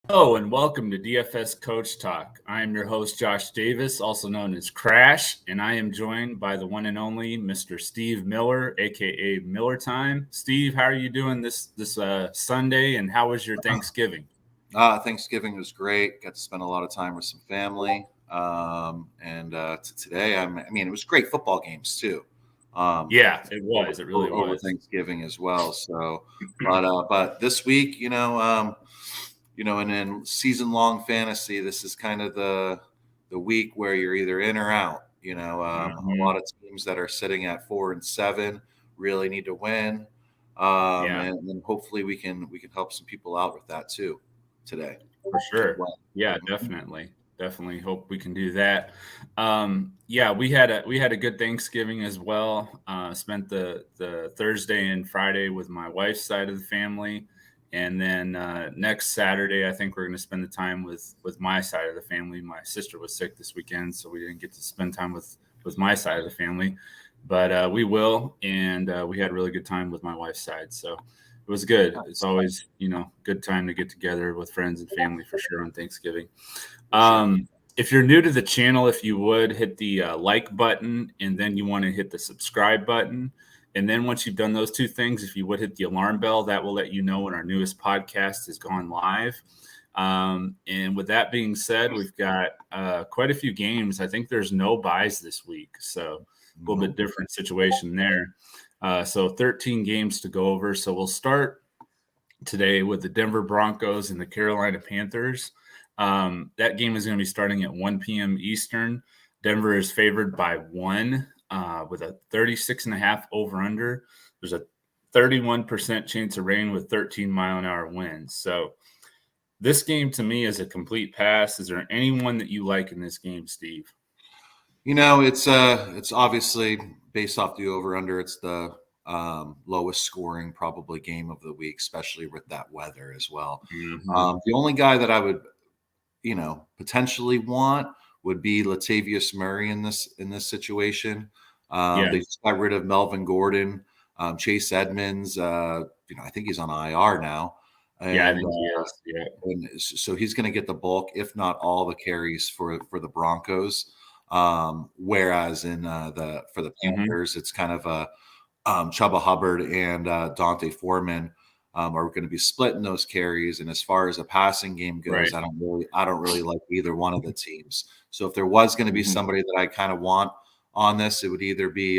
Hello and welcome to DFS Coach Talk. I am your host, Josh Davis, also known as Crash, and I am joined by the one and only Mr. Steve Miller, aka Miller Time. Steve, how are you doing this Sunday, and how was your Thanksgiving? Thanksgiving was great. Got to spend a lot of time with some family. Today, it was great football games too. Yeah, it was. It really Over was. Thanksgiving as well. So, but this week, and in season long fantasy, this is kind of the week where you're either in or out. A lot of teams that are sitting at 4-7 really need to win, Yeah, and hopefully we can help some people out with that too today. for sure. Well, Yeah, definitely. Definitely hope we can do that. Yeah, we had a good Thanksgiving as well. Spent the Thursday and Friday with my wife's side of the family, and then next Saturday I think we're going to spend the time with my side of the family. My sister was sick this weekend, so we didn't get to spend time with my side of the family, but we will, and we had a really good time with my wife's side. So it was good. It's always, good time to get together with friends and family for sure on Thanksgiving. If you're new to the channel, if you would hit the like button, and then you want to hit the subscribe button. And then once you've done those two things, if you would hit the alarm bell, that will let you know when our newest podcast has gone live. And with that being said, we've got quite a few games. I think there's no buys this week, so a little bit different situation there. So 13 games to go over. So we'll start today with the Denver Broncos and the Carolina Panthers. That game is going to be starting at 1 p.m. Eastern. Denver is favored by 1 with a 36.5 over-under. There's a 31% chance of rain with 13-mile-an-hour winds. So this game to me is a complete pass. Is there anyone that you like in this game, Steve? It's obviously based off the over/under. It's the lowest scoring probably game of the week, especially with that weather as well. Mm-hmm. The only guy that I would, potentially want would be Latavius Murray in this situation. Yeah. They just got rid of Melvin Gordon, Chase Edmonds. I think he's on IR now. Yeah, I And think he is. Yeah. and so he's going to get the bulk, if not all, the carries for the Broncos. Whereas for the Mm-hmm. Panthers, it's kind of a Chuba Hubbard and Dante Foreman are going to be splitting those carries. And as far as a passing game goes, Right. I don't really like either one of the teams. So if there was going to be Mm-hmm. somebody that I kind of want on this, it would either be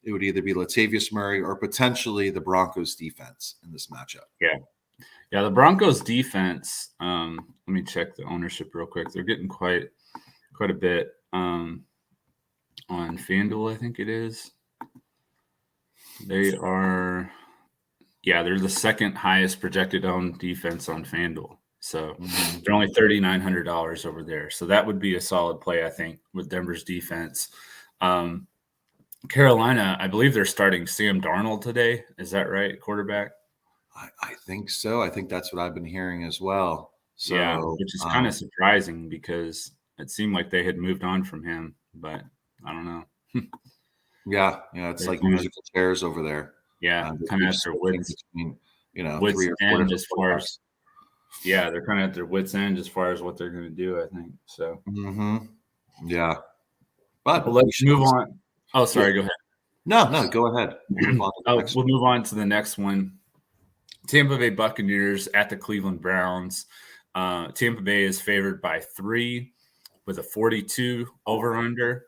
Latavius Murray or potentially the Broncos defense in this matchup. Yeah. Yeah, the Broncos defense, let me check the ownership real quick. They're getting quite a bit on FanDuel, I think it is. They're the second highest projected owned defense on FanDuel. So they're only $3,900 over there. So that would be a solid play, I think, with Denver's defense. Carolina, I believe they're starting Sam Darnold today. Is that right, quarterback? I think so. I think that's what I've been hearing as well. So, Yeah, which is kind of surprising because it seemed like they had moved on from him, but I don't know. Yeah, it's They're like kind of, musical chairs over there. yeah, They kind of keep at their switching wits between, 3 or 4 end different as far quarterbacks. as they're kind of at their wits end as far as what they're going to do, I think. So, Yeah, but well, we let's should. move on. Oh, Yeah. sorry, go ahead. No, go ahead. We'll move on to the next We'll one. move on to the next one. Tampa Bay Buccaneers at the Cleveland Browns. Tampa Bay is favored by 3 with a 42 over/under.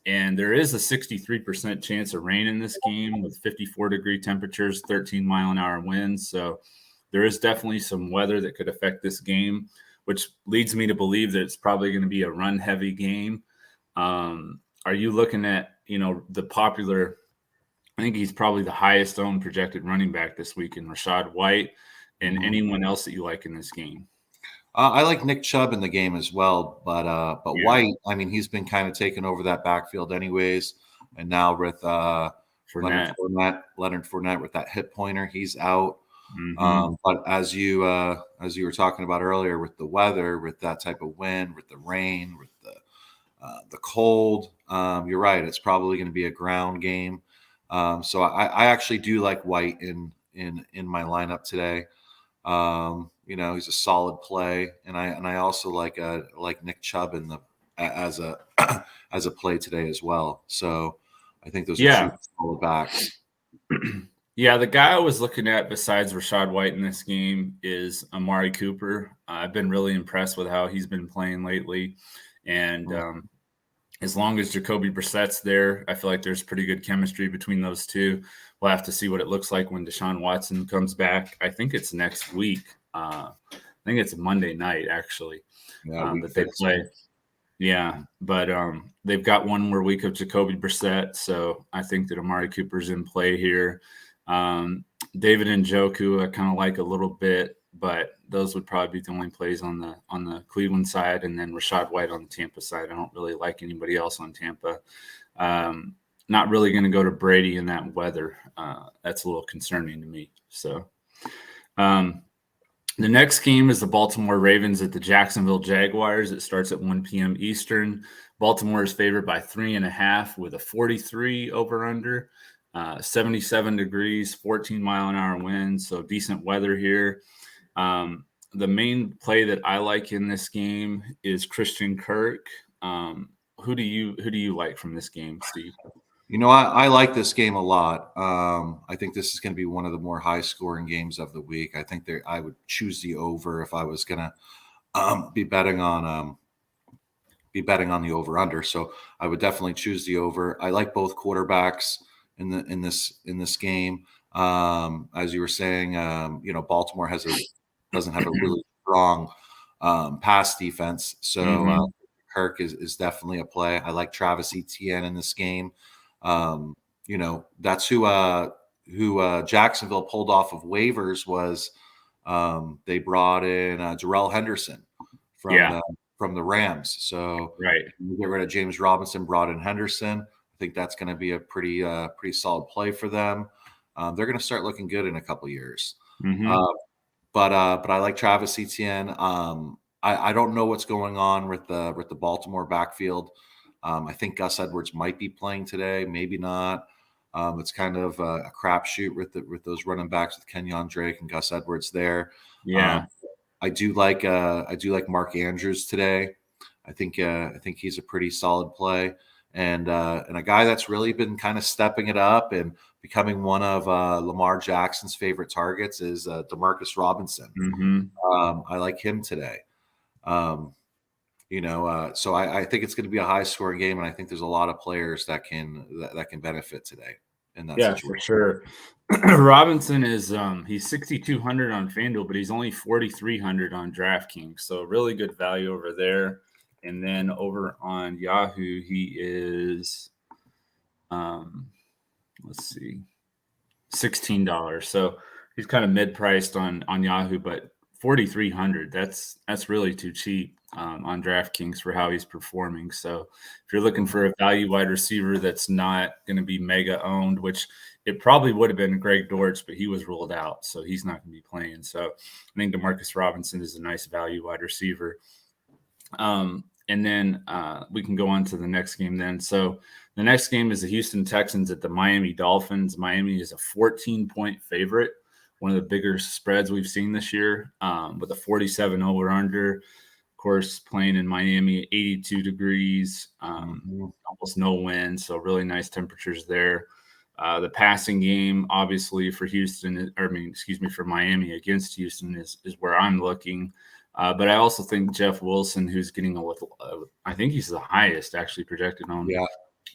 And there is a 63% chance of rain in this game with 54-degree temperatures, 13-mile-an-hour winds. So there is definitely some weather that could affect this game, which leads me to believe that it's probably going to be a run-heavy game. Are you looking at, the popular – I think he's probably the highest owned projected running back this week in Rachaad White, and anyone else that you like in this game? I like Nick Chubb in the game as well, but Yeah. White, he's been kind of taking over that backfield anyways, and now with Fournette. Leonard Fournette with that hip pointer, he's out. Mm-hmm. But as you were talking about earlier, with the weather, with that type of wind, with the rain, with the cold, you're right. It's probably going to be a ground game. So I actually do like White in my lineup today. he's a solid play, and I also like Nick Chubb as a as a play today as well. So I think those are two Yeah. solid backs. Yeah, the guy I was looking at besides Rachaad White in this game is Amari Cooper. I've been really impressed with how he's been playing lately. And as long as Jacoby Brissett's there, I feel like there's pretty good chemistry between those two. We'll have to see what it looks like when Deshaun Watson comes back. I think it's next week. I think it's Monday night, actually, that they play. Yeah, but they've got one more week of Jacoby Brissett, so I think that Amari Cooper's in play here. David Njoku, I kind of like a little bit, but those would probably be the only plays on the Cleveland side, and then Rachaad White on the Tampa side. I don't really like anybody else on Tampa. Not really going to go to Brady in that weather. That's a little concerning to me. So the next game is the Baltimore Ravens at the Jacksonville Jaguars. It starts at 1 p.m. Eastern. Baltimore is favored by 3.5 with a 43 over-under. 77 degrees, 14-mile-an-hour wind, so decent weather here. The main play that I like in this game is Christian Kirk. Who do you like from this game, Steve? I like this game a lot. I think this is going to be one of the more high-scoring games of the week. I think I would choose the over if I was going to be betting on the over/under. So I would definitely choose the over. I like both quarterbacks in this game. As you were saying, Baltimore doesn't have a really strong pass defense. So Kirk is definitely a play. I like Travis Etienne in this game. That's who Jacksonville pulled off of waivers was they brought in Jarrell Henderson from the Rams. So get rid of James Robinson, brought in Henderson. I think that's going to be a pretty solid play for them. They're going to start looking good in a couple years. But I like Travis Etienne. I don't know what's going on with the Baltimore backfield. I think Gus Edwards might be playing today, maybe not. It's kind of a crapshoot with those running backs with Kenyon Drake and Gus Edwards there. Yeah, I do like Mark Andrews today. I think he's a pretty solid play, and a guy that's really been kind of stepping it up and becoming one of Lamar Jackson's favorite targets is Demarcus Robinson. I like him today. So I think it's going to be a high scoring game, and I think there's a lot of players that can benefit today in that situation. For sure. Robinson is he's 6,200 on FanDuel, but he's only 4,300 on DraftKings, so really good value over there. And then over on Yahoo, he is $16. So he's kind of mid-priced on Yahoo, but 4,300. That's really too cheap on DraftKings for how he's performing. So if you're looking for a value wide receiver that's not going to be mega owned, which it probably would have been Greg Dortch, but he was ruled out, so he's not going to be playing. So I think Demarcus Robinson is a nice value wide receiver. And then we can go on to the next game then. So the next game is the Houston Texans at the Miami Dolphins. Miami is a 14-point favorite, one of the bigger spreads we've seen this year, with a 47 over-under. Of course, playing in Miami, 82 degrees, almost no wind, so really nice temperatures there. The passing game, obviously, for for Miami against Houston is where I'm looking. But I also think Jeff Wilson, who's getting I think he's the highest actually projected on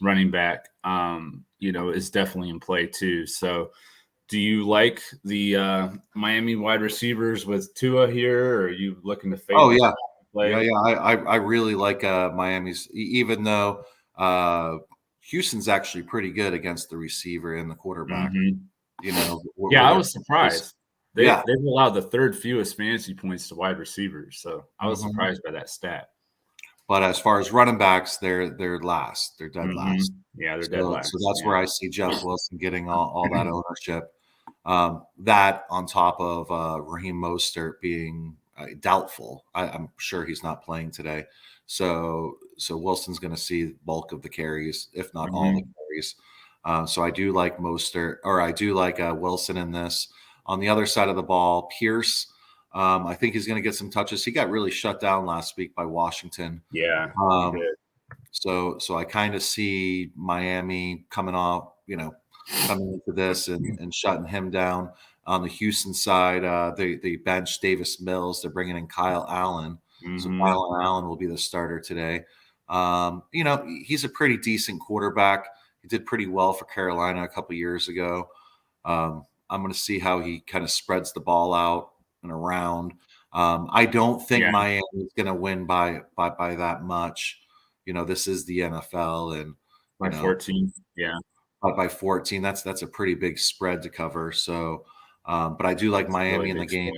running back, is definitely in play too. So do you like the Miami wide receivers with Tua here, or are you looking to fade? Oh, yeah. I really like Miami's, even though Houston's actually pretty good against the receiver and the quarterback. I was surprised. They've allowed the third fewest fantasy points to wide receivers, so I was surprised by that stat. But as far as running backs, they're last. They're dead last. Yeah, they're dead last. So that's where I see Jeff Wilson getting all that ownership. That on top of Raheem Mostert being doubtful. I'm sure he's not playing today. So Wilson's going to see the bulk of the carries, if not all the carries. So I do like Mostert, or I do like Wilson in this. On the other side of the ball, Pierce, I think he's going to get some touches. He got really shut down last week by Washington. Yeah, he did. So I kind of see Miami coming into this and shutting him down. On the Houston side, they benched Davis Mills. They're bringing in Kyle Allen. So Mhm. Kyle Allen will be the starter today. He's a pretty decent quarterback. He did pretty well for Carolina a couple years ago. I'm going to see how he kind of spreads the ball out and around. I don't think Yeah, Miami is going to win by that much. This is the NFL, and by 14. Yeah, by 14, that's a pretty big spread to cover. So, but I do like that's a really Miami in the big game.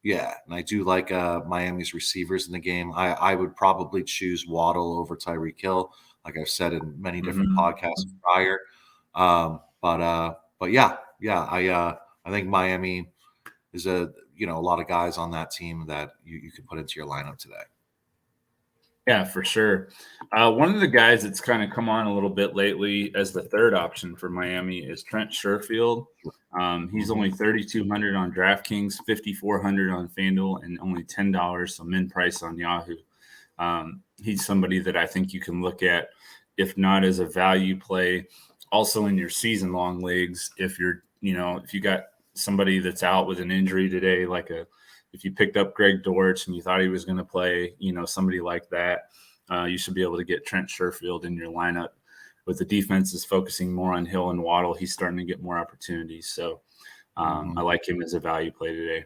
spread. And I do like Miami's receivers in the game. I would probably choose Waddle over Tyreek Hill, like I've said in many different Mhm. podcasts prior. But yeah, I think Miami is a lot of guys on that team that you could put into your lineup today. Yeah, for sure. One of the guys that's kind of come on a little bit lately as the third option for Miami is Trent Sherfield. He's only 3,200 on DraftKings, 5,400 on FanDuel, and only $10, so min price on Yahoo. He's somebody that I think you can look at, if not as a value play, also in your season long leagues. If you got somebody that's out with an injury today, if you picked up Greg Dortch and you thought he was going to play, somebody like that, you should be able to get Trent Sherfield in your lineup. With the defense is focusing more on Hill and Waddle, he's starting to get more opportunities. So I like him as a value play today.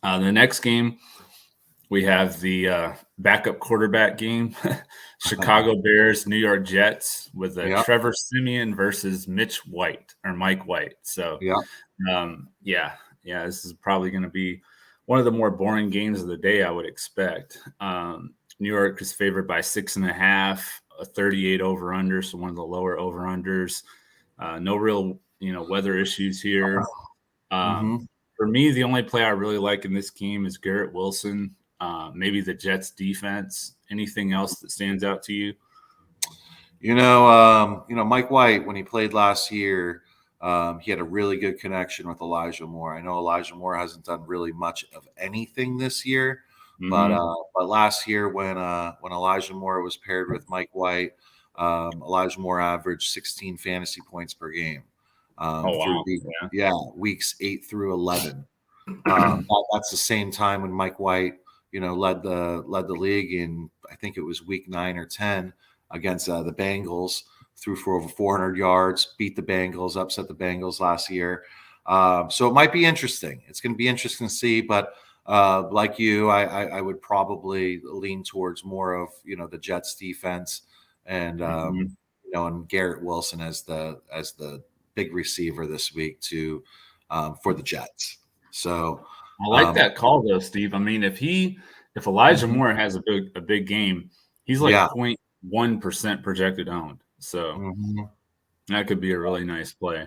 The next game, we have the backup quarterback game, Chicago Bears, New York Jets, with Yeah, Trevor Siemian versus Mike White. So, yeah. this is probably going to be one of the more boring games of the day, I would expect. New York is favored by 6.5, a 38 over under, so one of the lower over unders. No real, weather issues here. For me, the only play I really like in this game is Garrett Wilson. Maybe the Jets defense. Anything else that stands out to you? Mike White, when he played last year, he had a really good connection with Elijah Moore. I know Elijah Moore hasn't done really much of anything this year, but last year when Elijah Moore was paired with Mike White, Elijah Moore averaged 16 fantasy points per game Oh through wow! weeks 8 through 11. That's the same time when Mike White, led the league in, I think it was week 9 or 10 against the Bengals. Threw for over 400 yards, beat the Bengals, upset the Bengals last year. So it might be interesting. It's going to be interesting to see. But like you, I would probably lean towards more of the Jets defense and and Garrett Wilson as the big receiver this week for the Jets. So I like that call though, Steve. I mean, if Elijah Moore has a big game, he's like yeah. 0.1% projected owned. So that could be a really nice play.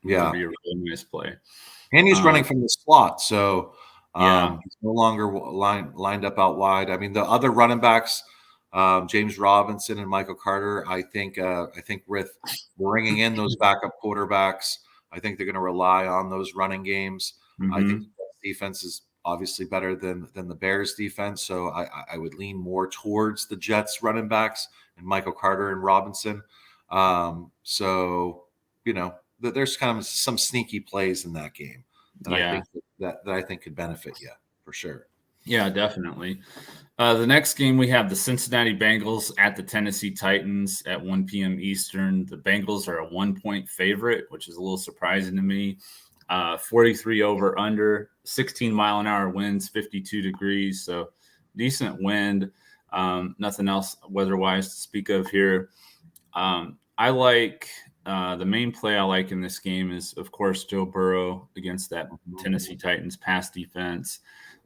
Yeah. And he's running from the slot, so he's no longer lined up out wide. I mean, the other running backs, James Robinson and Michael Carter, I think with bringing in those backup quarterbacks, I think they're going to rely on those running games. I think the defense is obviously better than the Bears defense, so I would lean more towards the Jets running backs and Michael Carter and Robinson. There's kind of some sneaky plays in that game that I think could benefit you for sure. Yeah, definitely. The next game, we have the Cincinnati Bengals at the Tennessee Titans at 1 p.m. Eastern. The Bengals are a 1-point favorite, which is a little surprising to me. 43 over under, 16 mile an hour winds, 52 degrees. So decent wind. Nothing else weather-wise to speak of here. I like the main play I like in this game is, of course, Joe Burrow against that Tennessee Titans pass defense.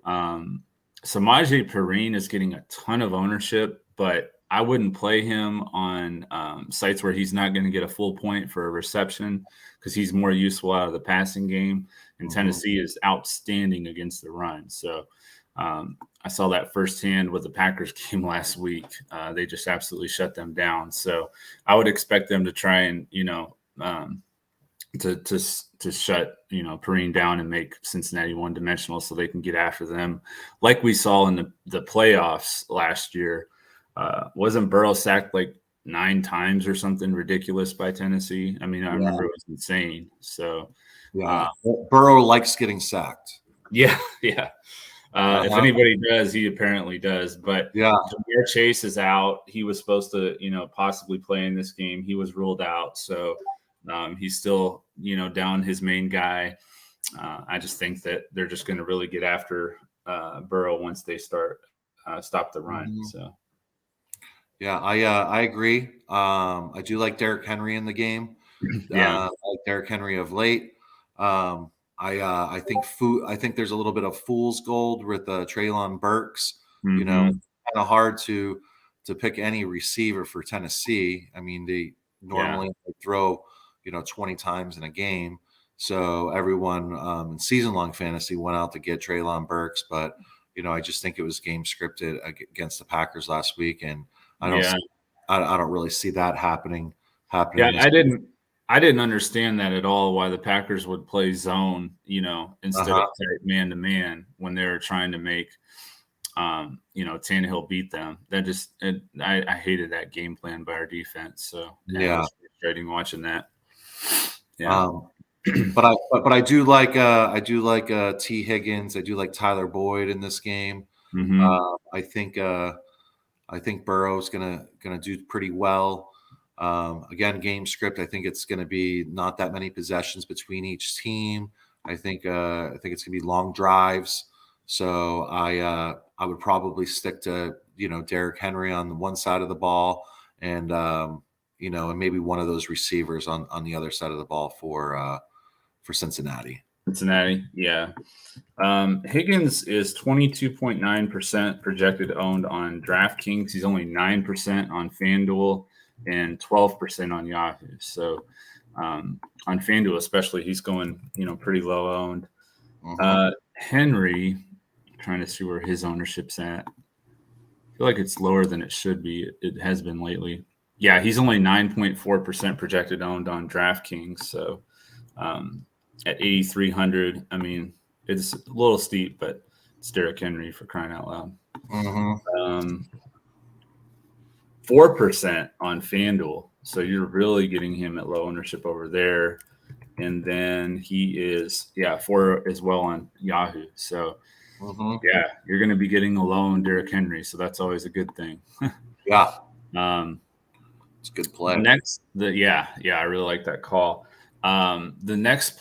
Samaje Perine is getting a ton of ownership, but I wouldn't play him on sites where he's not going to get a full point for a reception because he's more useful out of the passing game. And Tennessee is outstanding against the run. So I saw that firsthand with the Packers game last week. They just absolutely shut them down. So I would expect them to try and, to shut Perrine down and make Cincinnati one-dimensional so they can get after them, like we saw in the playoffs last year. Wasn't Burrow sacked like 9 times or something ridiculous by Tennessee? I mean, I remember it was insane. So Burrow likes getting sacked. Yeah. If anybody does, he apparently does. But Ja'Marr Chase is out. He was supposed to, possibly play in this game. He was ruled out. So he's still, down his main guy. I just think that they're just going to really get after Burrow once they stop the run. Mm-hmm. So. Yeah, I agree. I do like Derrick Henry in the game. I like Derrick Henry of late. I think there's a little bit of fool's gold with Treylon Burks. Mm-hmm. Kind of hard to pick any receiver for Tennessee. I mean, they normally throw 20 times in a game, so everyone in season-long fantasy went out to get Treylon Burks. But I just think it was game scripted against the Packers last week, and I don't really see that happening. Yeah, I didn't understand that at all, why the Packers would play zone, instead of tight man-to-man when they were trying to make, Tannehill beat them. I hated that game plan by our defense. So it was frustrating watching that. Yeah. But I do like T. Higgins. I do like Tyler Boyd in this game. Mm-hmm. I think Burrow's gonna do pretty well. Again, game script. I think it's going to be not that many possessions between each team. I think it's going to be long drives. So I would probably stick to Derrick Henry on the one side of the ball, and and maybe one of those receivers on the other side of the ball for Cincinnati. Yeah. Higgins is 22.9% projected owned on DraftKings. He's only 9% on FanDuel and 12% on Yahoo. So on FanDuel especially, he's going, pretty low owned. Mm-hmm. Henry, I'm trying to see where his ownership's at. I feel like it's lower than it should be. It has been lately. Yeah, he's only 9.4% projected owned on DraftKings. So at 8,300, I mean, it's a little steep, but it's Derrick Henry, for crying out loud. Mm-hmm. 4% on FanDuel. So you're really getting him at low ownership over there. And then he is, 4 as well on Yahoo. So, you're going to be getting a low on Derrick Henry. So that's always a good thing. Yeah. It's a good play. I really like that call. The next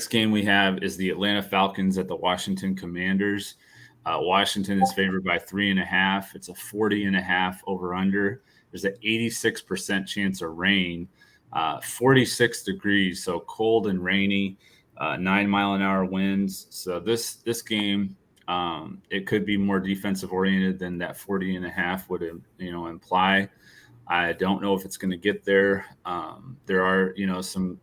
game we have is the Atlanta Falcons at the Washington Commanders. Washington is favored by 3.5. It's a 40.5 over under. There's an 86% chance of rain, 46 degrees. So cold and rainy, 9-mile-an-hour winds. So this game, it could be more defensive oriented than that 40.5 would, imply. I don't know if it's going to get there. There are, some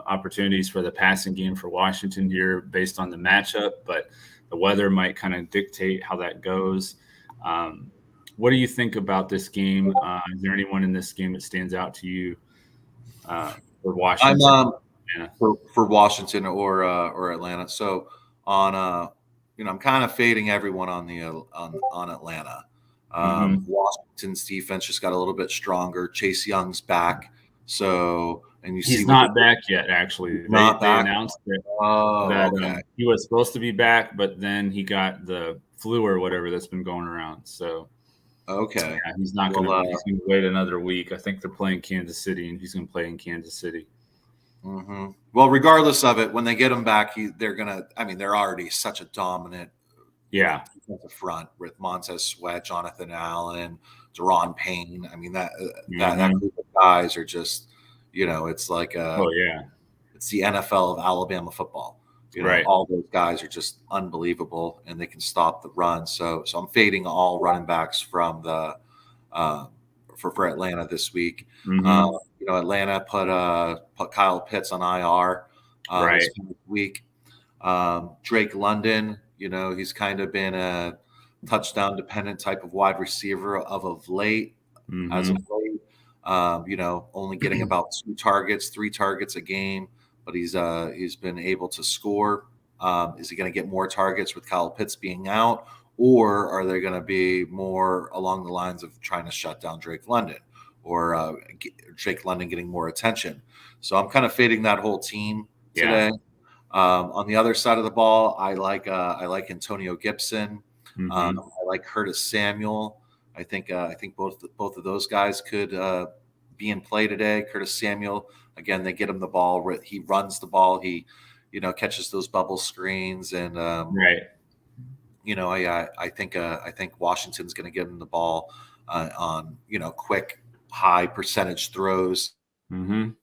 opportunities for the passing game for Washington here based on the matchup, but the weather might kind of dictate how that goes. What do you think about this game? Is there anyone in this game that stands out to you for Washington? For Washington or Atlanta. So I'm kind of fading everyone on Atlanta. Washington's defense just got a little bit stronger. Chase Young's back. So, and he's not back yet, actually. They announced that he was supposed to be back, but then he got the flu or whatever that's been going around. So, he's not going to wait another week. I think they're playing Kansas City, and he's going to play in Kansas City. Mm-hmm. Well, regardless of it, when they get him back, they're already such a dominant defensive front with Montez Sweat, Jonathan Allen, Deron Payne. I mean, that group of guys are just, it's like it's the NFL of Alabama football. All those guys are just unbelievable, and they can stop the run. So I'm fading all running backs from the for Atlanta this week. Atlanta put Kyle Pitts on IR this week. Drake London, he's kind of been a touchdown dependent type of wide receiver of late. As of late, Only getting about 3 targets a game, but he's been able to score. Is he going to get more targets with Kyle Pitts being out, or are they going to be more along the lines of trying to shut down Drake London, or Drake London getting more attention? So I'm kind of fading that whole team today. On the other side of the ball, I like Antonio Gibson. I like Curtis Samuel. I think both of those guys could be in play today. Curtis Samuel, again, they get him the ball. He runs the ball. He, catches those bubble screens, and right. I think Washington's going to give him the ball on quick, high percentage throws. To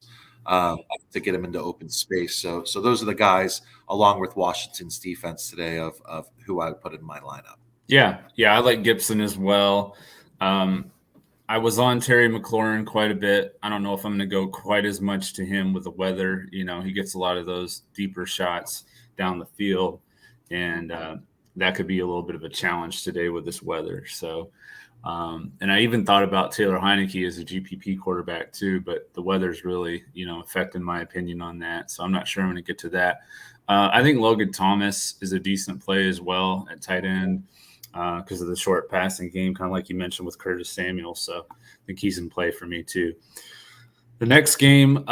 get him into open space. So those are the guys, along with Washington's defense today, of who I would put in my lineup. Yeah, I like Gibson as well. I was on Terry McLaurin quite a bit. I don't know if I'm going to go quite as much to him with the weather. He gets a lot of those deeper shots down the field, and that could be a little bit of a challenge today with this weather. So, and I even thought about Taylor Heineke as a GPP quarterback too, but the weather's really, affecting my opinion on that. So I'm not sure I'm going to get to that. I think Logan Thomas is a decent play as well at tight end because of the short passing game, kind of like you mentioned with Curtis Samuel. So I think he's in play for me too. The next game,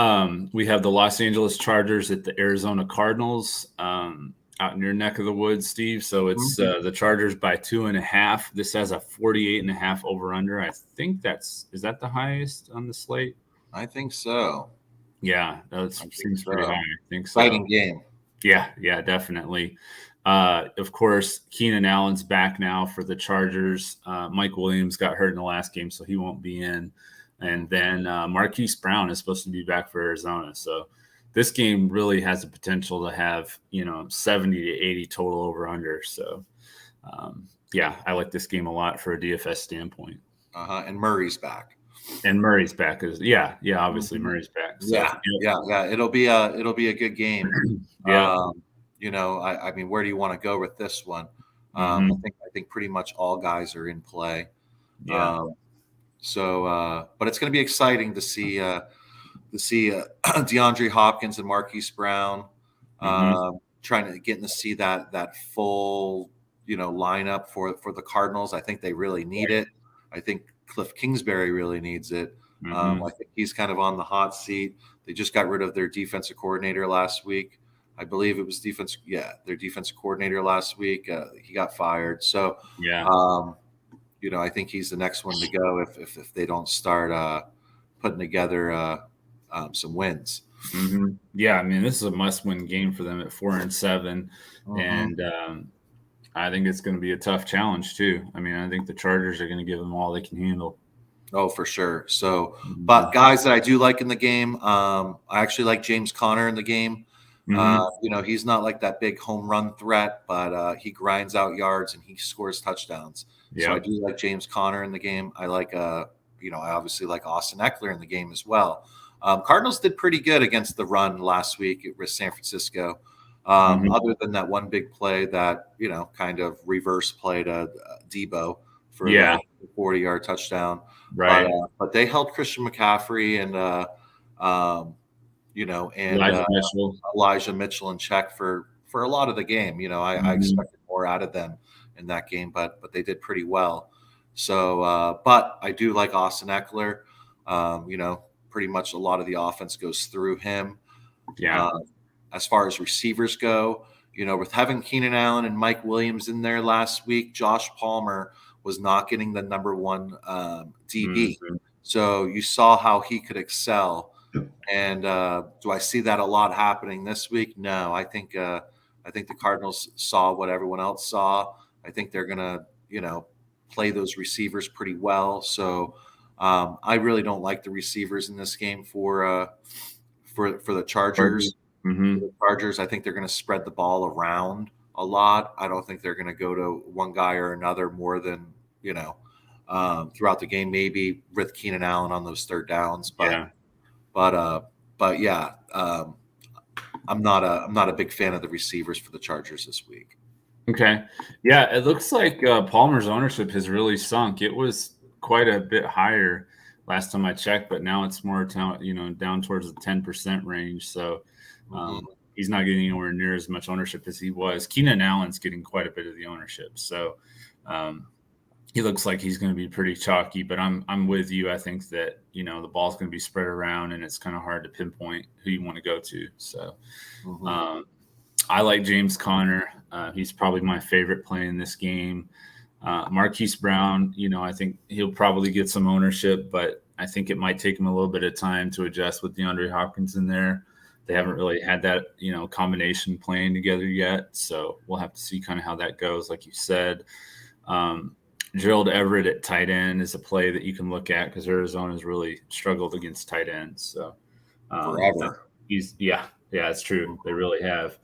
we have the Los Angeles Chargers at the Arizona Cardinals. Out in your neck of the woods, Steve. So it's the Chargers by 2.5. This has a 48.5 over under. I think is that the highest on the slate? I think so. Yeah, that seems pretty high. I think so. Exciting game. Yeah, definitely. Of course, Keenan Allen's back now for the Chargers. Mike Williams got hurt in the last game, so he won't be in. And then Marquise Brown is supposed to be back for Arizona. So this game really has the potential to have, 70 to 80 total over under. So, I like this game a lot for a DFS standpoint. And Murray's back. Obviously Murray's back. So, yeah. It'll be a good game. Yeah. I mean, where do you want to go with this one? I think pretty much all guys are in play. Yeah. But it's going to be exciting to see DeAndre Hopkins and Marquise Brown getting to see that full lineup for the Cardinals. I think they really need it. I think Cliff Kingsbury really needs it. I think he's kind of on the hot seat. They just got rid of their defensive coordinator last week. I believe it was their defensive coordinator last week. He got fired. So I think he's the next one to go if they don't start putting together some wins. Yeah, I mean, this is a must-win game for them at 4-7, and I think it's going to be a tough challenge too. I mean, I think the Chargers are going to give them all they can handle. Oh, for sure. So, but guys that I do like in the game, I actually like James Conner in the game. He's not like that big home run threat, but he grinds out yards and he scores touchdowns. Yeah. So I do like James Conner in the game. I like, I obviously like Austin Eckler in the game as well. Cardinals did pretty good against the run last week with San Francisco. Other than that one big play that, kind of reverse play to Debo for a 40-yard touchdown. Right. But they held Christian McCaffrey and Elijah Mitchell in check for a lot of the game. I expected more out of them in that game, but they did pretty well. So, but I do like Austin Eckler. Pretty much a lot of the offense goes through him. Yeah. As far as receivers go, with having Keenan Allen and Mike Williams in there last week, Josh Palmer was not getting the number one DB. So you saw how he could excel. And do I see that a lot happening this week? No, I think the Cardinals saw what everyone else saw. I think they're going to, play those receivers pretty well. So I really don't like the receivers in this game for the Chargers. The Chargers, I think they're going to spread the ball around a lot. I don't think they're going to go to one guy or another more than throughout the game. Maybe with Keenan Allen on those third downs, I'm not a big fan of the receivers for the Chargers this week. Okay, yeah, it looks like Palmer's ownership has really sunk. It was quite a bit higher last time I checked, but now it's more down towards the 10% range. So he's not getting anywhere near as much ownership as he was. Keenan Allen's getting quite a bit of the ownership. So he looks like he's going to be pretty chalky, but I'm with you. I think that, the ball's going to be spread around and it's kind of hard to pinpoint who you want to go to. So I like James Conner. He's probably my favorite play in this game. Marquise Brown, I think he'll probably get some ownership, but I think it might take him a little bit of time to adjust with DeAndre Hopkins in there. They haven't really had that, combination playing together yet. So we'll have to see kind of how that goes. Like you said, Gerald Everett at tight end is a play that you can look at because Arizona's really struggled against tight ends. So forever. It's true. They really have.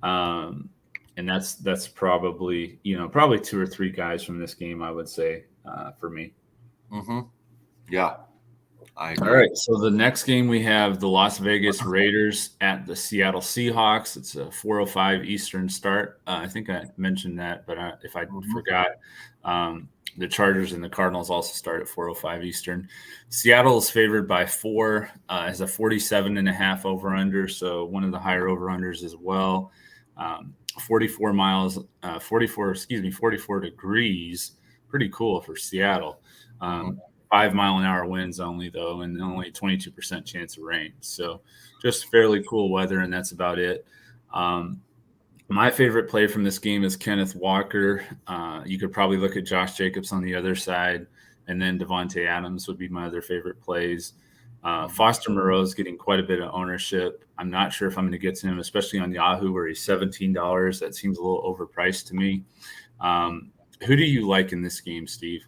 And that's probably, probably 2 or 3 guys from this game, I would say, for me. Yeah. I agree. All right. So the next game we have the Las Vegas Raiders at the Seattle Seahawks. It's a 4:05 Eastern start. I think I mentioned that, but if I forgot, the Chargers and the Cardinals also start at 4:05 Eastern. Seattle is favored by 4, has a 47.5 over under. So one of the higher over unders as well. 44 degrees. Pretty cool for Seattle. 5-mile-an-hour winds only, though, and only 22% chance of rain. So just fairly cool weather, and that's about it. My favorite play from this game is Kenneth Walker. You could probably look at Josh Jacobs on the other side, and then Devontae Adams would be my other favorite plays. Foster Moreau is getting quite a bit of ownership. I'm not sure if I'm going to get to him, especially on Yahoo where he's $17. That seems a little overpriced to me. Who do you like in this game, Steve?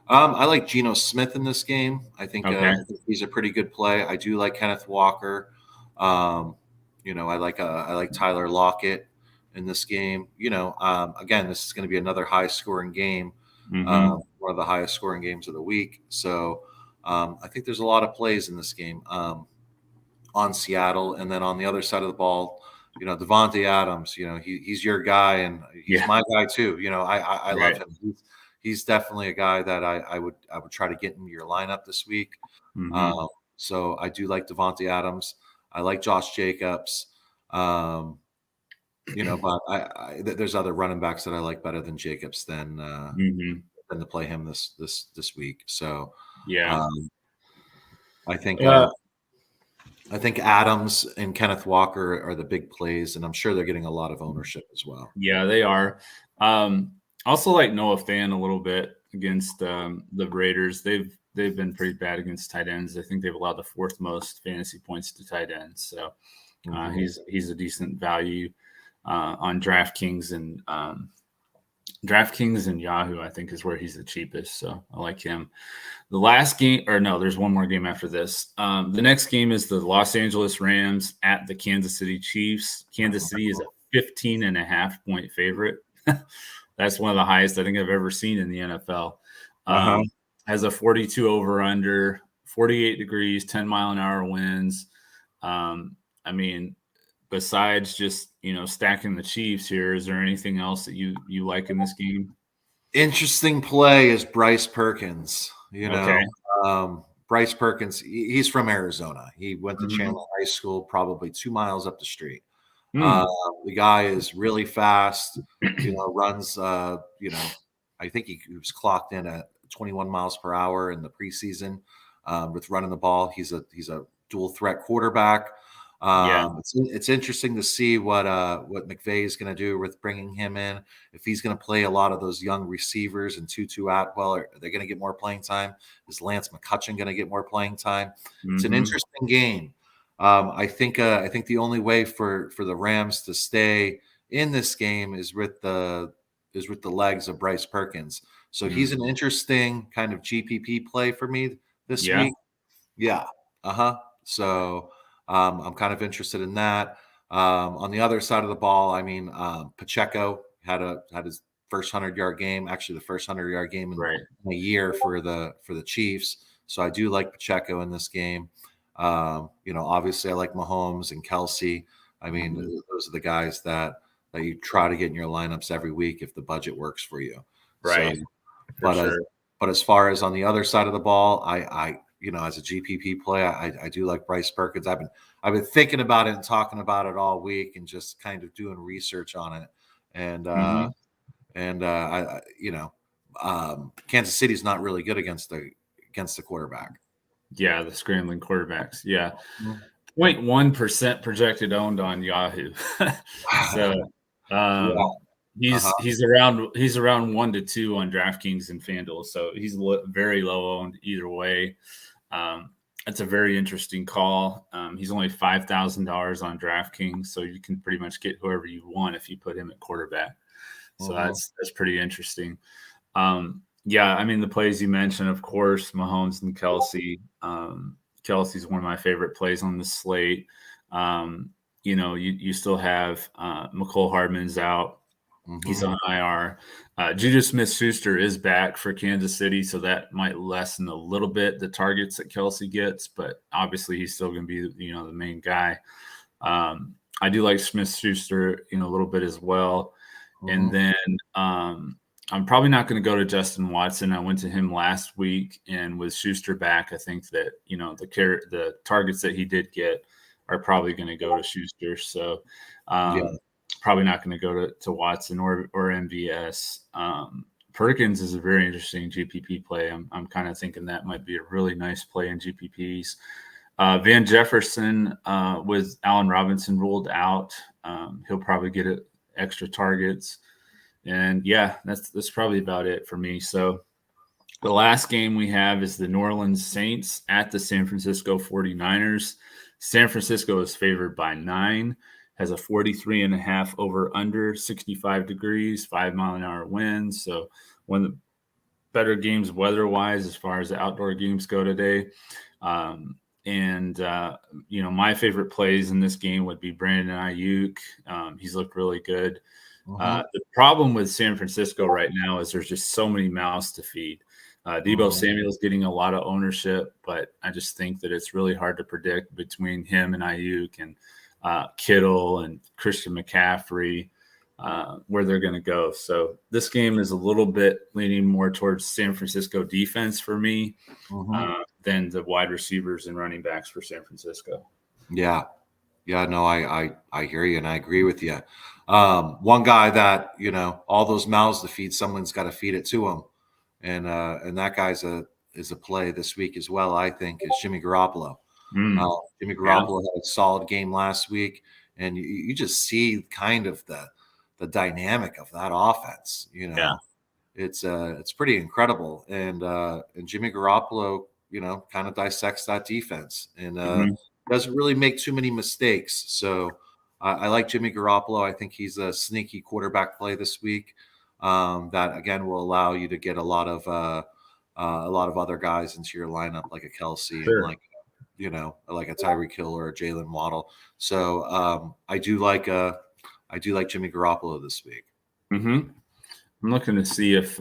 I like Geno Smith in this game. I think he's a pretty good play. I do like Kenneth Walker. I like Tyler Lockett in this game. Again, this is going to be another high-scoring game, one of the highest-scoring games of the week. So I think there's a lot of plays in this game on Seattle. And then on the other side of the ball, Devontae Adams, he's your guy, and he's my guy too. I love him. He's definitely a guy that I would try to get into your lineup this week. So I do like Devontae Adams. I like Josh Jacobs. But there's other running backs that I like better than Jacobs than to play him this week. So I think Adams and Kenneth Walker are the big plays, and I'm sure they're getting a lot of ownership as well. Yeah, they are. Also like Noah Fan a little bit against the Raiders. They've been pretty bad against tight ends. I think they've allowed the 4th most fantasy points to tight ends. So he's a decent value on DraftKings and Yahoo, I think, is where he's the cheapest. So I like him. The last game, or no, there's one more game after this. The next game is the Los Angeles Rams at the Kansas City Chiefs. Kansas City is a 15.5 point favorite. That's one of the highest I think I've ever seen in the NFL. Has a 42 over under, 48 degrees, 10-mile-an-hour winds. Besides just, stacking the Chiefs here, is there anything else that you like in this game? Interesting play is Bryce Perkins. Bryce Perkins, he's from Arizona. He went to Chandler High School, probably 2 miles up the street. The guy is really fast, runs, I think he was clocked in at 21 miles per hour in the preseason with running the ball. He's a dual threat quarterback. It's interesting to see what McVay is going to do with bringing him in. If he's going to play a lot of those young receivers and Tutu Atwell, are they going to get more playing time? Is Lance McCutcheon going to get more playing time? It's an interesting game. I think the only way for the Rams to stay in this game is with the legs of Bryce Perkins. So he's an interesting kind of GPP play for me this week. Yeah. So I'm kind of interested in that. On the other side of the ball, Pacheco had his first 100-yard game, actually the first 100-yard game in a year for the Chiefs. So I do like Pacheco in this game. Obviously I like Mahomes and Kelsey. Those are the guys that you try to get in your lineups every week if the budget works for you. Right. So, but as far as on the other side of the ball, I as a GPP play, I do like Bryce Perkins. I've been thinking about it and talking about it all week and just kind of doing research on it. And Kansas City's not really good against the quarterback. Yeah, the scrambling quarterbacks. Yeah. 0.1% projected owned on Yahoo. So he's around 1 to 2 on DraftKings and FanDuel. So he's very low owned either way. That's a very interesting call. He's only $5,000 on DraftKings, so you can pretty much get whoever you want if you put him at quarterback. So that's pretty interesting. Yeah, I mean, the plays you mentioned, of course, Mahomes and Kelsey. Kelsey's one of my favorite plays on the slate. You still have McCole Hardman's out. He's on IR. Juju Smith-Schuster is back for Kansas City, so that might lessen a little bit the targets that Kelsey gets, but obviously he's still going to be, the main guy. I do like Smith-Schuster, a little bit as well. And then I'm probably not going to go to Justin Watson. I went to him last week, and with Schuster back, I think that, the targets that he did get are probably going to go to Schuster. So probably not going to go to Watson or MVS. Perkins is a very interesting GPP play. I'm kind of thinking that might be a really nice play in GPPs. Van Jefferson with Allen Robinson ruled out. He'll probably get extra targets. And yeah, that's probably about it for me. So the last game we have is the New Orleans Saints at the San Francisco 49ers. San Francisco is favored by 9, has a 43.5 over under, 65 degrees, 5-mile-an-hour winds. So one of the better games weather-wise as far as the outdoor games go today. My favorite plays in this game would be Brandon Ayuk. He's looked really good. The problem with San Francisco right now is there's just so many mouths to feed. Deebo Samuel's getting a lot of ownership, but I just think that it's really hard to predict between him and Ayuk and Kittle and Christian McCaffrey where they're going to go. So this game is a little bit leaning more towards San Francisco defense for me than the wide receivers and running backs for San Francisco. Yeah. Yeah, no, I hear you and I agree with you. One guy that, all those mouths to feed, someone's got to feed it to him. And that guy's is a play this week as well, I think, is Jimmy Garoppolo. Jimmy Garoppolo had a solid game last week, and you just see kind of the dynamic of that offense. It's pretty incredible. And Jimmy Garoppolo, kind of dissects that defense and doesn't really make too many mistakes. So I like Jimmy Garoppolo. I think he's a sneaky quarterback play this week. That again will allow you to get a lot of other guys into your lineup, like a Kelsey and like a Tyreek Hill or a Jalen Waddle. So I do like Jimmy Garoppolo this week. I'm looking to see if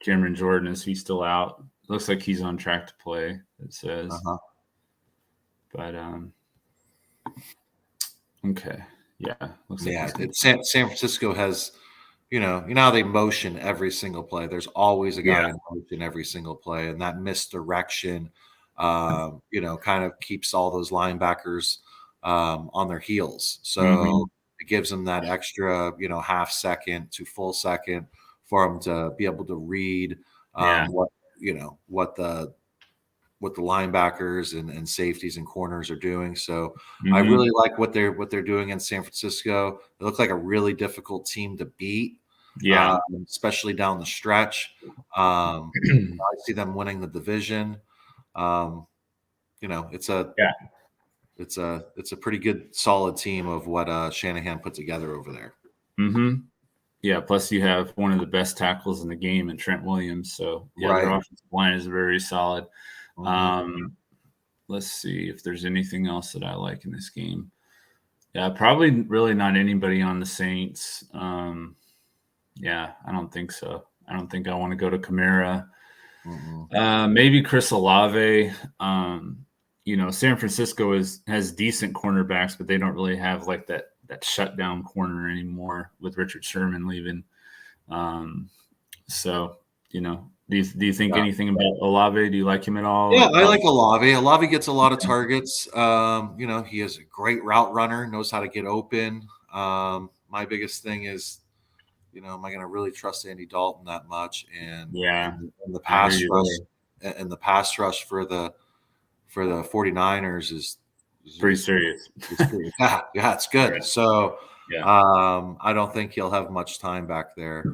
Cameron Jordan is he still out. Looks like he's on track to play. It says, but okay, yeah, looks like San Francisco has. How they motion every single play. There's always a guy in motion every single play, and that misdirection, kind of keeps all those linebackers on their heels. So it gives them that extra, half second to full second for them to be able to read what the linebackers and safeties and corners are doing. So I really like what they're doing in San Francisco. They look like a really difficult team to beat. Especially down the stretch. I see them winning the division. It's a pretty good solid team of what Shanahan put together over there. Yeah, plus you have one of the best tackles in the game in Trent Williams. So their offensive line is very solid. Let's see if there's anything else that I like in this game. Yeah, probably really not anybody on the Saints. Yeah, I don't think so. I don't think I want to go to Kamara. Maybe Chris Olave. San Francisco has decent cornerbacks, but they don't really have like that shutdown corner anymore with Richard Sherman leaving. So Do you think anything about Olave? Do you like him at all? Yeah, I like Olave. Olave gets a lot of targets. He is a great route runner, knows how to get open. My biggest thing is, am I going to really trust Andy Dalton that much? And Yeah, the I hear pass you rush and the pass rush for the 49ers is pretty serious. yeah, it's good. Right. So Yeah. I don't think he'll have much time back there.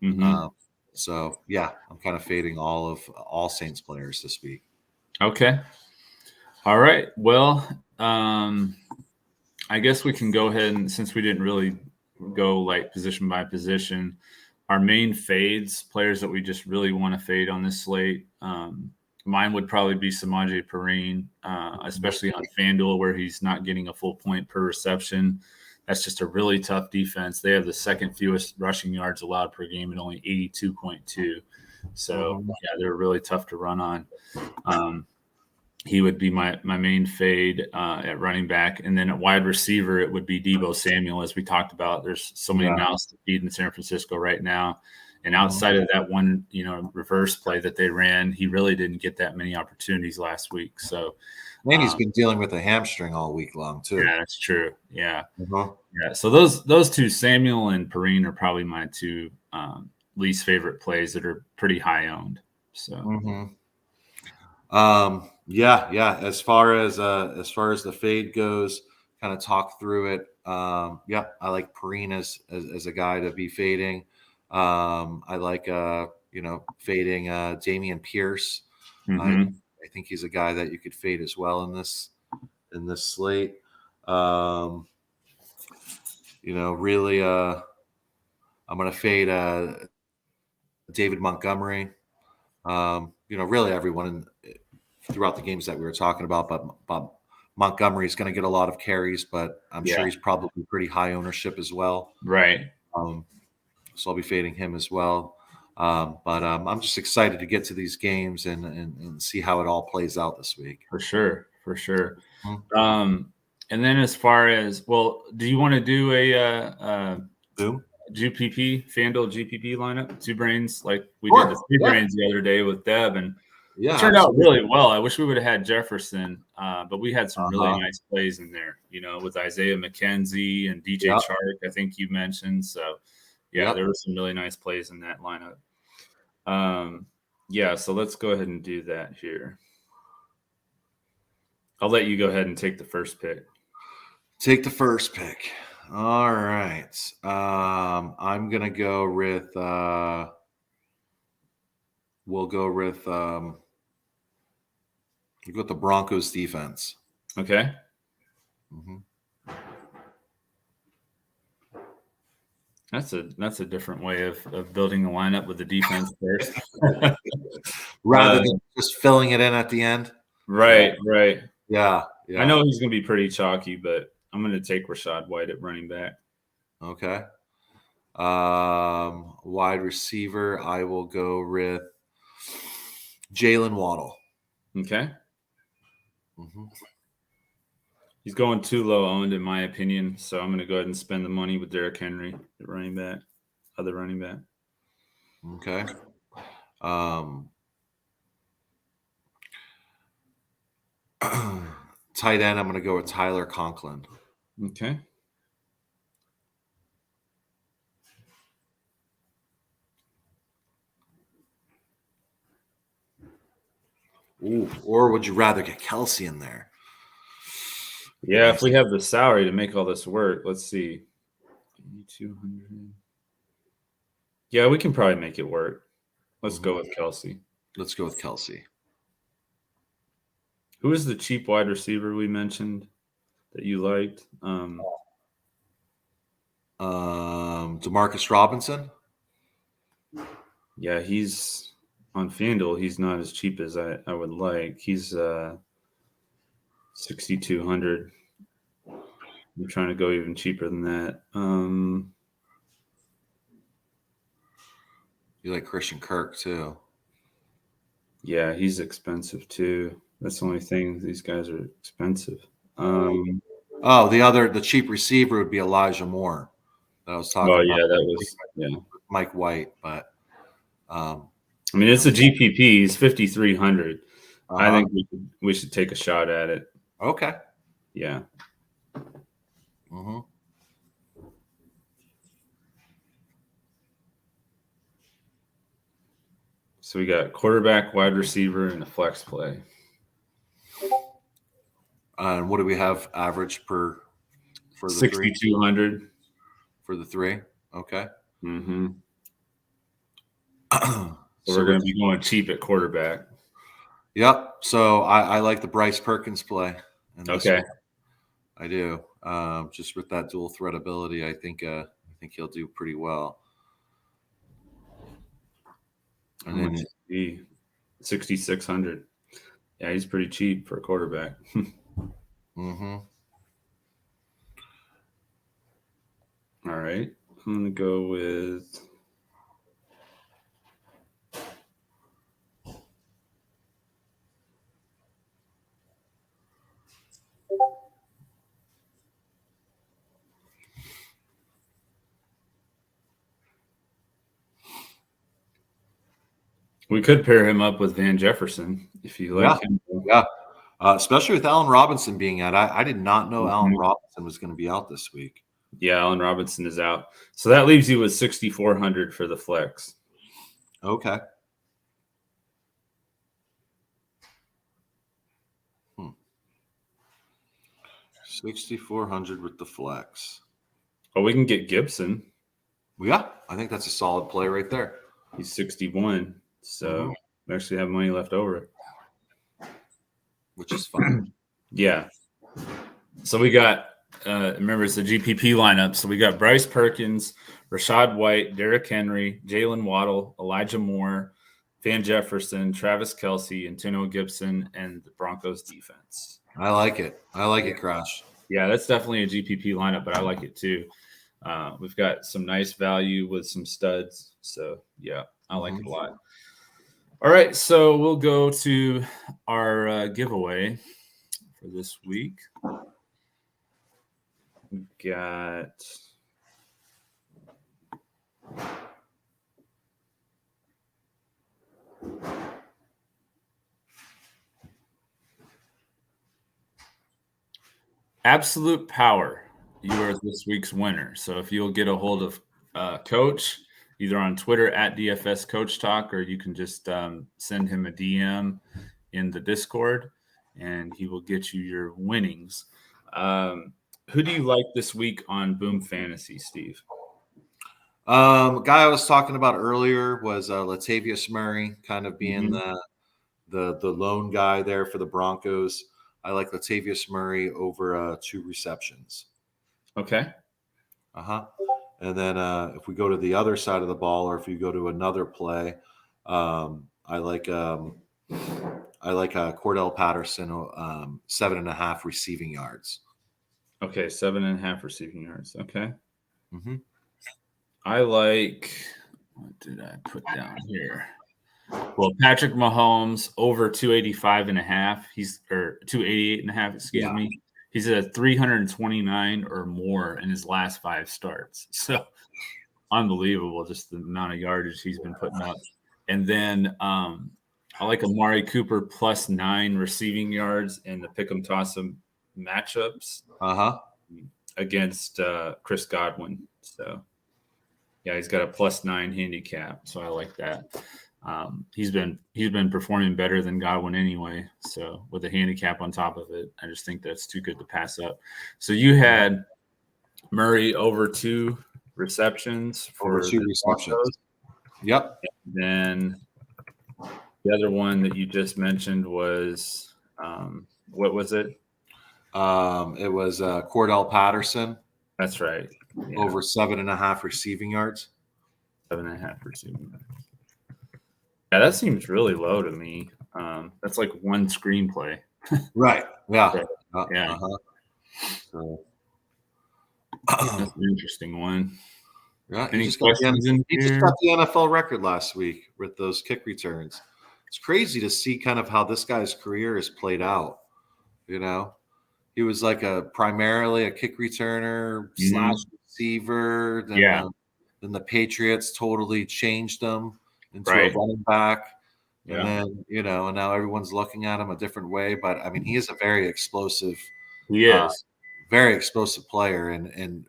Mm-hmm. So yeah, I'm kind of fading all Saints players this week. Okay. All right. Well, I guess we can go ahead and, since we didn't really go like position by position, our main fades, players that we just really want to fade on this slate. Mine would probably be Samaje Perine, especially on FanDuel where he's not getting a full point per reception. That's just a really tough defense. They have the second fewest rushing yards allowed per game at only 82.2. So, yeah, they're really tough to run on. He would be my main fade at running back. And then at wide receiver, it would be Deebo Samuel, as we talked about. There's so many mouths to feed in San Francisco right now. And outside of that one, reverse play that they ran, he really didn't get that many opportunities last week. So, and he's been dealing with a hamstring all week long too. Yeah, that's true. Yeah. Yeah. So those two, Samuel and Perine, are probably my two least favorite plays that are pretty high owned. So, yeah. As far as the fade goes, kind of talk through it. I like Perine as a guy to be fading. I like fading Dameon Pierce. mm-hmm. I think he's a guy that you could fade as well in this slate. Really, I'm going to fade David Montgomery. Really everyone throughout the games that we were talking about, but Montgomery is going to get a lot of carries, but I'm sure he's probably pretty high ownership as well. Right. So I'll be fading him as well. But I'm just excited to get to these games and see how it all plays out this week. For sure. And then as far as, do you want to do a GPP, FanDuel GPP lineup, two brains, like we did the three brains the other day with Deb, and it turned out really well. I wish we would have had Jefferson, but we had some really nice plays in there, with Isaiah McKenzie and DJ Chark, I think you mentioned. So, there were some really nice plays in that lineup. So let's go ahead and do that here. I'll let you go ahead and take the first pick. Take the first pick. All right. I'm going to go with we'll go with the Broncos defense. Okay. That's a different way of building a lineup with the defense first. Rather than just filling it in at the end. Right. Yeah. I know he's going to be pretty chalky, but I'm going to take Rachaad White at running back. Okay. Wide receiver, I will go with Jalen Waddle. Okay. He's going too low owned, in my opinion, so I'm going to go ahead and spend the money with Derrick Henry at running back, other running back. Okay. Tight end, I'm going to go with Tyler Conklin. Okay. Ooh, or would you rather get Kelsey in there? Yeah, if we have the salary to make all this work, let's see. 200. Yeah, we can probably make it work. Let's go with Kelsey. Let's go with Kelsey. Who is the cheap wide receiver we mentioned that you liked? Demarcus Robinson. Yeah, he's on FanDuel. He's not as cheap as I would like. He's 6,200. I'm trying to go even cheaper than that. You like Christian Kirk too? Yeah, he's expensive too. That's the only thing. These guys are expensive. The cheap receiver would be Elijah Moore. That I was talking about. That was Mike White, but I mean, it's a GPP. He's 5,300. I Uh-huh. think we should take a shot at it. Okay. Yeah. Mm-hmm. So we got quarterback, wide receiver, and a flex play. And what do we have average for the 6,200 for the 3? Okay. Mm-hmm. So we're going to be going cheap at quarterback. Yep. So I like the Bryce Perkins play. Okay. I do. Just with that dual threat ability, I think he'll do pretty well. And how much is he? 6,600. Yeah, he's pretty cheap for a quarterback. Mm-hmm. All right. I'm going to go with we could pair him up with Van Jefferson if you like him. Yeah. Especially with Allen Robinson being out. I did not know Allen Robinson was going to be out this week. Yeah, Allen Robinson is out. So that leaves you with 6,400 for the flex. Okay. 6,400 with the flex. Oh, we can get Gibson. Yeah, I think that's a solid play right there. He's 61. So we actually have money left over. Which is fine. Yeah. So we got, remember, it's the GPP lineup. So we got Bryce Perkins, Rashad White, Derrick Henry, Jalen Waddle, Elijah Moore, Van Jefferson, Travis Kelce, Antonio Gibson, and the Broncos defense. I like it. I like it, Crash. Yeah, that's definitely a GPP lineup, but I like it too. We've got some nice value with some studs. So, yeah, I like it a lot. All right, so we'll go to our giveaway for this week. We've got Absolute Power. You are this week's winner. So if you'll get a hold of Coach, either on Twitter at DFS Coach Talk, or you can just send him a DM in the Discord, and he will get you your winnings. Who do you like this week on Boom Fantasy, Steve? Guy I was talking about earlier was Latavius Murray, kind of being the lone guy there for the Broncos. I like Latavius Murray over 2 receptions. Okay. And then if we go to the other side of the ball, or if you go to another play, I like Cordell Patterson, 7.5 receiving yards. Okay, 7.5 receiving yards. Okay. Mm-hmm. I like, what did I put down here? Well, Patrick Mahomes over 285.5. He's or 288.5, excuse me. He's at 329 or more in his last 5 starts. So unbelievable, just the amount of yardage he's been putting up. And then I like Amari Cooper plus 9 receiving yards in the pick'em toss'em matchups against Chris Godwin. So yeah, he's got a plus 9 handicap. So I like that. He's been performing better than Godwin anyway. So with a handicap on top of it, I just think that's too good to pass up. So you had Murray over 2 receptions for over 2 receptions. Yep. And then the other one that you just mentioned was what was it? It was Cordell Patterson. That's right. Yeah. Over 7.5 receiving yards. 7.5 receiving yards. Yeah, that seems really low to me. That's like 1 screenplay. Right. Yeah. Yeah. So, that's an interesting one. Yeah. He just got the NFL record last week with those kick returns. It's crazy to see kind of how this guy's career has played out. You know, he was like primarily a kick returner / receiver. Then the Patriots totally changed him. into a running back. And Yeah. then, and now everyone's looking at him a different way. But I mean, he is a very explosive player. And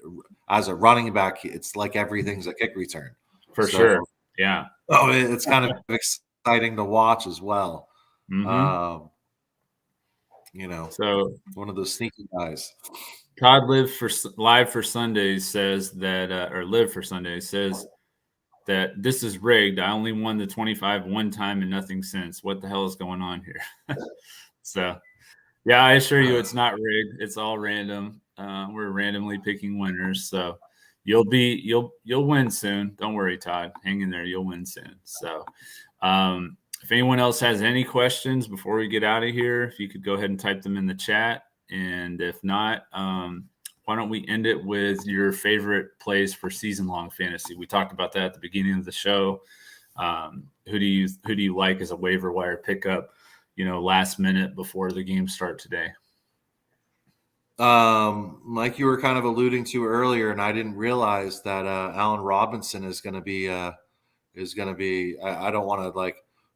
as a running back, it's like everything's a kick return. For sure. Yeah. Oh, it's kind of exciting to watch as well. Mm-hmm. So one of those sneaky guys. Todd Live for Sundays says that, or Live for Sundays says that this is rigged. I only won the 25 one time and nothing since. What the hell is going on here? So, yeah, I assure you it's not rigged. It's all random. We're randomly picking winners. So you'll win soon. Don't worry, Todd. Hang in there. You'll win soon. So if anyone else has any questions before we get out of here, if you could go ahead and type them in the chat. And if not, why don't we end it with your favorite plays for season-long fantasy? We talked about that at the beginning of the show. Who do you like as a waiver wire pickup, last minute before the game start today? Like you were kind of alluding to earlier, and I didn't realize that Allen Robinson is going to be. I don't want to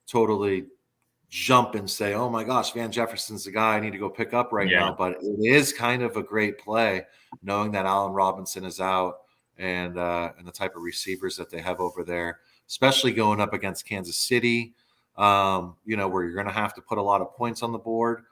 totally jump and say, oh my gosh, Van Jefferson's the guy I need to go pick up right now. But it is kind of a great play knowing that Allen Robinson is out and the type of receivers that they have over there, especially going up against Kansas City, where you're going to have to put a lot of points on the board.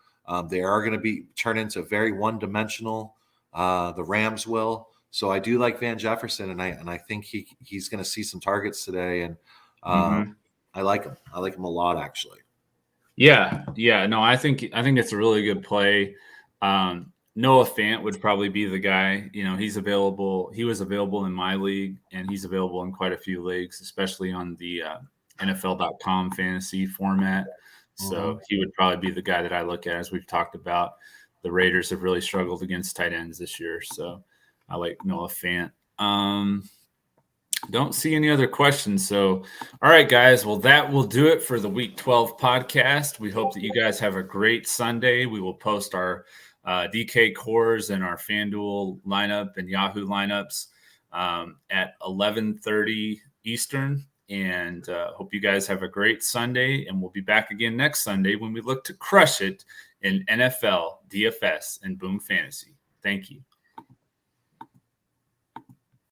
They are going to turn into very one-dimensional. The Rams will. So I do like Van Jefferson, and I think he's going to see some targets today, and I like him. I like him a lot, actually. Yeah. No, I think it's a really good play. Noah Fant would probably be the guy. He's available. He was available in my league, and he's available in quite a few leagues, especially on the NFL.com fantasy format. So he would probably be the guy that I look at. As we've talked about, the Raiders have really struggled against tight ends this year. So I like Noah Fant. Don't see any other questions. So, all right, guys. Well, that will do it for the Week 12 podcast. We hope that you guys have a great Sunday. We will post our DK cores and our FanDuel lineup and Yahoo lineups at 11:30 Eastern. And hope you guys have a great Sunday. And we'll be back again next Sunday when we look to crush it in NFL DFS and Boom Fantasy. Thank you.